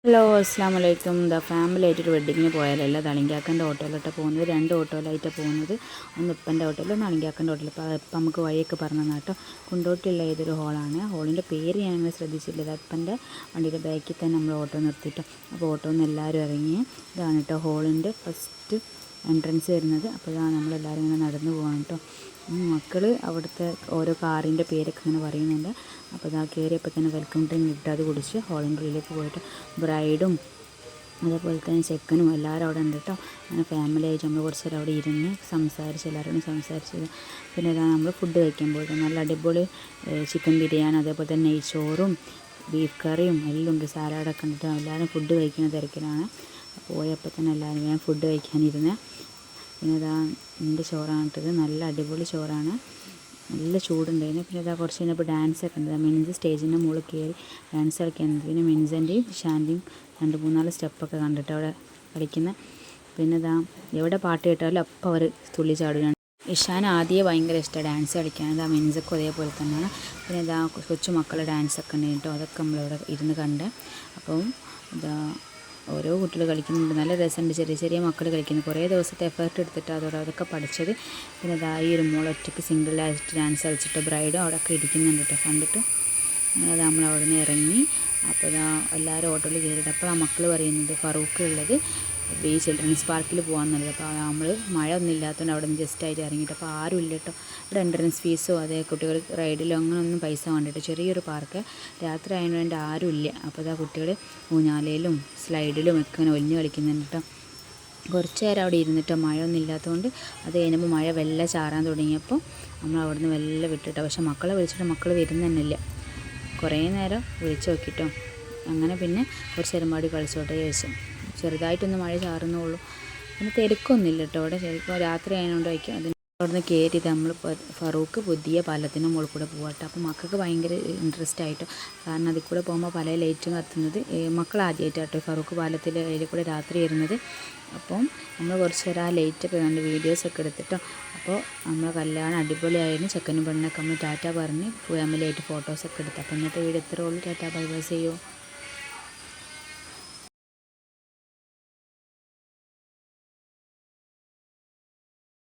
Hello അസ്സാം വലൈക്കും. Family ആയിട്ടൊരു വെഡ്ഡിങ്ങിന് പോയാലല്ല തളിങ്കാക്കൻ്റെ ഓട്ടോയിലോട്ട് പോകുന്നത്. 2 ഓട്ടോയിലായിട്ടാണ് പോകുന്നത്. ഒന്ന് ഇപ്പൻ്റെ ഓട്ടോയിൽ, ഒന്ന് തളിങ്കാക്കൻ്റെ ഓട്ടോയിൽ. ഇപ്പം നമുക്ക് വഴിയൊക്കെ പറഞ്ഞു കേട്ടോ. കുണ്ടോട്ടിയുള്ള ഏതൊരു ഹോളാണ്. ഹോളിൻ്റെ പേര് ഞാനങ്ങനെ ശ്രദ്ധിച്ചില്ല. ഇപ്പൻ്റെ വണ്ടിയുടെ ബാക്കിൽ തന്നെ നമ്മൾ ഓട്ടോ നിർത്തിയിട്ടോ. അപ്പോൾ ഓട്ടോയിൽ നിന്ന് എല്ലാവരും ഇറങ്ങി. ഇതാണ് കേട്ടോ ഹോളിൻ്റെ ഫസ്റ്റ് എൻട്രൻസ് വരുന്നത്. അപ്പോൾ ഇതാണ് നമ്മളെല്ലാവരും ഇങ്ങനെ നടന്നു പോകണം കേട്ടോ. മക്കൾ അവിടുത്തെ ഓരോ കാറിൻ്റെ പേരൊക്കെ ഇങ്ങനെ പറയുന്നുണ്ട്. അപ്പോൾ ഇതാ കയറിയപ്പോൾ തന്നെ വെൽക്കം ഡ്രിങ്ക് ഇട്ട് അത് കുടിച്ച് ഹോളിൻ്റെ ഉള്ളിലേക്ക് പോയിട്ട് ബ്രൈഡും അതേപോലെ തന്നെ ചെക്കനും എല്ലാവരും അവിടെ ഉണ്ട് കേട്ടോ. അങ്ങനെ ഫാമിലി ആയിട്ട് നമ്മൾ കുറച്ച് നേരം അവിടെ ഇരുന്ന് സംസാരിച്ച് എല്ലാവരോടും സംസാരിച്ചത്. പിന്നെ ഇതാ നമ്മൾ ഫുഡ് കഴിക്കാൻ പോയിട്ട് നല്ല അടിപൊളി ചിക്കൻ ബിരിയാണി, അതേപോലെ തന്നെ നെയ്ച്ചോറും ബീഫ് കറിയും എല്ലാം ഉണ്ട്, സാലാഡൊക്കെ ഉണ്ട്. എല്ലാവരും ഫുഡ് കഴിക്കുന്ന തിരക്കിലാണ്. പോയപ്പോൾ തന്നെ എല്ലാവരും ഞാൻ ഫുഡ് കഴിക്കാനിരുന്നത്. പിന്നെ ഇതാ എൻ്റെ ചോറാണ് ഇട്ടത്. നല്ല അടിപൊളി ചോറാണ്, നല്ല ചൂടുണ്ടായിരുന്നു. പിന്നെ ഇതാ കുറച്ച് കഴിഞ്ഞപ്പോൾ ഡാൻസൊക്കെ ഉണ്ട്. മിനിഞ്ച് സ്റ്റേജിൻ്റെ മുകളിൽ കയറി ഡാൻസ് കളിക്കുന്നത്. പിന്നെ മിനിഞ്ചൻ്റെയും ഷാൻ്റെയും 2-3-4 സ്റ്റെപ്പൊക്കെ കണ്ടിട്ട് അവിടെ കളിക്കുന്നത്. പിന്നെ ഇതാ എവിടെ പാട്ട് കേട്ടാലും അപ്പം അവർ തുള്ളി ചാടുകയാണ്. ഇഷാൻ ആദ്യമേ ഭയങ്കര ഇഷ്ടമാണ് ഡാൻസ് കളിക്കാൻ. ഇതാ മിനിഞ്ചൊക്കെ അതേപോലെ തന്നെയാണ്. പിന്നെ ഇതാ കൊച്ചു മക്കളുടെ ഡാൻസൊക്കെ ഉണ്ട് കേട്ടോ. അതൊക്കെ നമ്മളിവിടെ ഇരുന്ന് കണ്ട്. അപ്പം ഇതാ ഓരോ കുട്ടികൾ കളിക്കുന്നുണ്ട്, നല്ല രസമുണ്ട്. ചെറിയ ചെറിയ മക്കൾ കളിക്കുന്നു. കുറേ ദിവസത്തെ എഫേർട്ട് എടുത്തിട്ട് അതൊക്കെ പഠിച്ചത്. പിന്നെ ഇതാ ഈ ഒരു മോൾ ഒറ്റയ്ക്ക് സിംഗിളായിട്ട് ഡാൻസ് കളിച്ചിട്ട് ബ്രൈഡും അവിടെയൊക്കെ ഇരിക്കുന്നുണ്ട് കേട്ടോ കണ്ടിട്ട്. അങ്ങനെ നമ്മൾ അവിടെ നിന്ന് ഇറങ്ങി. അപ്പോൾ ഇതാ എല്ലാവരും ഓട്ടോയിൽ കയറിയിട്ട് അപ്പോൾ ആ മക്കൾ പറയുന്നത് ഫറൂഖ് ഉള്ളത് ഈ ചിൽഡ്രൻസ് പാർക്കിൽ പോകാമെന്നുള്ളത്. അപ്പോൾ നമ്മൾ മഴ ഒന്നും ഇല്ലാത്തതുകൊണ്ട് അവിടെ നിന്ന് ജസ്റ്റ് ആയിട്ട് ഇറങ്ങിയിട്ട് അപ്പോൾ ആരും ഇല്ല കേട്ടോ. ഇവിടെ എൻട്രൻസ് ഫീസോ അതേ കുട്ടികൾ റൈഡിലോ അങ്ങനെയൊന്നും പൈസ വേണ്ടിയിട്ട് ചെറിയൊരു പാർക്ക്. രാത്രി ആയതുകൊണ്ട് ആരും ഇല്ല. അപ്പോൾ ഇതാ കുട്ടികൾ ഊഞ്ഞാലയിലും സ്ലൈഡിലും ഒക്കെ ഇങ്ങനെ ഒലിഞ്ഞ് കളിക്കുന്നുണ്ട് കേട്ടോ. കുറച്ച് നേരം അവിടെ ഇരുന്നിട്ടോ, മഴയൊന്നും ഇല്ലാത്തതുകൊണ്ട്. അത് കഴിഞ്ഞപ്പോൾ മഴ വെല്ല ചാറാൻ തുടങ്ങിയപ്പോൾ നമ്മൾ അവിടെ നിന്ന് വെല്ല വിട്ടിട്ടോ. പക്ഷേ മക്കളെ വിളിച്ചിട്ട് മക്കൾ വരുന്നതന്നെയില്ല. കുറേ നേരം വിളിച്ച് നോക്കിട്ടോ. അങ്ങനെ പിന്നെ കുറച്ച് നേരം പാടി കളിച്ചോട്ടെ ചോദിച്ചു. ചെറുതായിട്ടൊന്ന് മഴ ചാറുന്നുള്ളൂ. പിന്നെ തിരക്കൊന്നുമില്ല കേട്ടോ അവിടെ. ശരിക്കും രാത്രി ആയതുകൊണ്ട് വയ്ക്കും. അതിന് അവിടെ നിന്ന് കയറിയത് നമ്മൾ ഫറൂഖ് പുതിയ പാലത്തിൻ്റെ മുകളിൽ കൂടെ പോകട്ടെ. അപ്പോൾ മക്കൾക്ക് ഭയങ്കര ഇൻട്രസ്റ്റ് ആയിട്ടോ. കാരണം അതിൽ കൂടെ പോകുമ്പോൾ പല ലൈറ്റും കത്തുന്നത് മക്കൾ ആദ്യമായിട്ടാട്ടോ ഫറൂഖ് പാലത്തിൽ അതിൽ കൂടെ രാത്രി വരുന്നത്. അപ്പം നമ്മൾ കുറച്ച് നേരം ആ ലൈറ്റൊക്കെ കണ്ട് വീഡിയോസൊക്കെ എടുത്തിട്ടോ. അപ്പോൾ നമ്മൾ കല്യാണം അടിപൊളിയായിരുന്നു. ചെക്കനും പെണ്ണൊക്കെ നമ്മൾ ടാറ്റ പറഞ്ഞ് ഫാമിലി ആയിട്ട് ഫോട്ടോസൊക്കെ എടുത്തു. അപ്പോൾ ഇന്നത്തെ വീഡിയോ ഇത്രയേ ഉള്ളൂ. Tata bye bye, see U.